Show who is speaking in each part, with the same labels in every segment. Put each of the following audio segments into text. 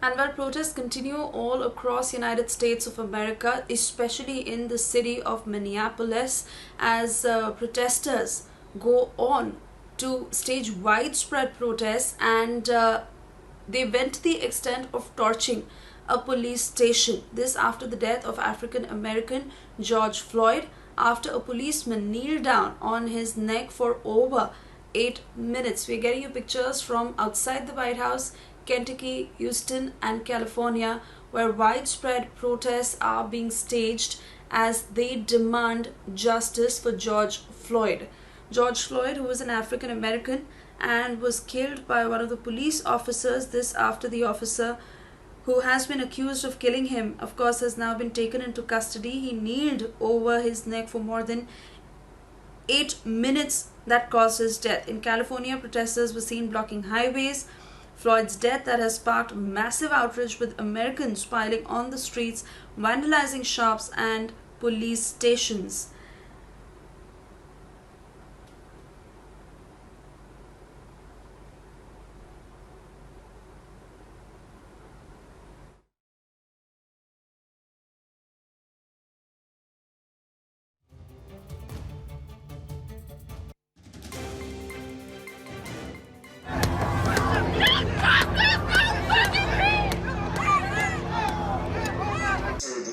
Speaker 1: And while protests continue all across United States of America, especially in the city of Minneapolis, as protesters go on to stage widespread protests, and they went to the extent of torching a police station. This after the death of African American George Floyd, after a policeman kneeled down on his neck for over 8 minutes. We're getting you pictures from outside the White House, Kentucky, Houston, and California, where widespread protests are being staged as they demand justice for George Floyd. George Floyd, who was an African American and was killed by one of the police officers, this after the officer who has been accused of killing him, of course, has now been taken into custody. He kneeled over his neck for more than 8 minutes. That caused his death. In California, protesters were seen blocking highways. Floyd's death that has sparked massive outrage, with Americans piling on the streets, vandalizing shops and police stations.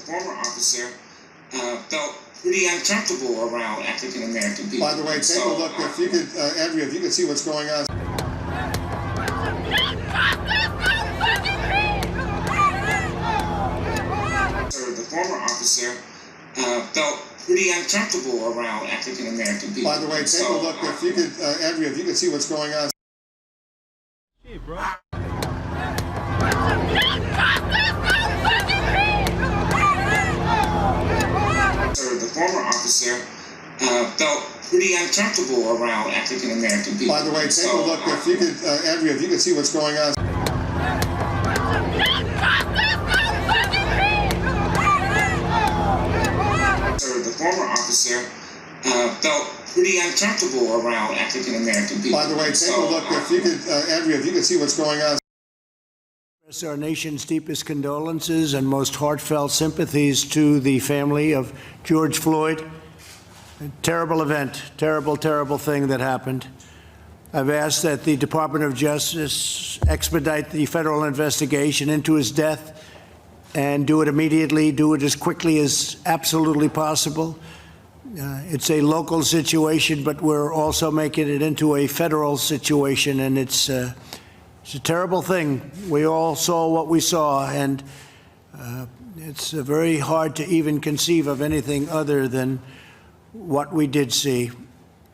Speaker 2: Former officer felt pretty uncomfortable around African American people.
Speaker 3: By the way, take a look. If you could, Andrea, if you could see what's going on.
Speaker 2: The former officer felt pretty uncomfortable around African American people.
Speaker 3: By the way, take a look. If you could, Andrea, if you could see what's going on.
Speaker 4: Hey, bro.
Speaker 2: The former officer felt pretty uncomfortable around African American people.
Speaker 3: By the way, take a look. If you could, Andrea, if you could see what's going on.
Speaker 2: The former officer felt pretty uncomfortable around African American people.
Speaker 3: By the way, take a look. If you could, Andrea, if you could see what's going on.
Speaker 4: Our nation's deepest condolences and most heartfelt sympathies to the family of George Floyd. A terrible event, terrible, terrible thing that happened. I've asked that the Department of Justice expedite the federal investigation into his death and do it immediately, do it as quickly as absolutely possible. It's a local situation, but we're also making it into a federal situation, and it's a terrible thing. We all saw what we saw, and it's very hard to even conceive of anything other than what we did see.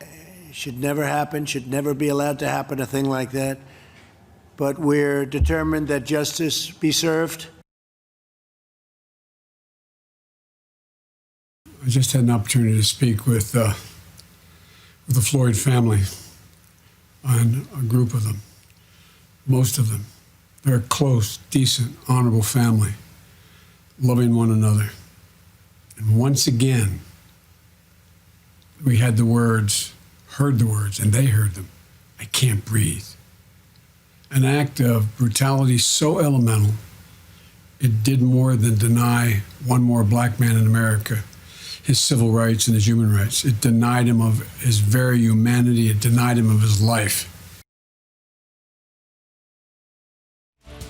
Speaker 4: It should never happen, should never be allowed to happen, a thing like that. But we're determined that justice be served.
Speaker 5: I just had an opportunity to speak with the Floyd family, and a group of them. Most of them. They're a close, decent, honorable family, loving one another. And once again, we had the words, heard the words, and they heard them. I can't breathe. An act of brutality so elemental, it did more than deny one more black man in America his civil rights and his human rights. It denied him of his very humanity. It denied him of his life.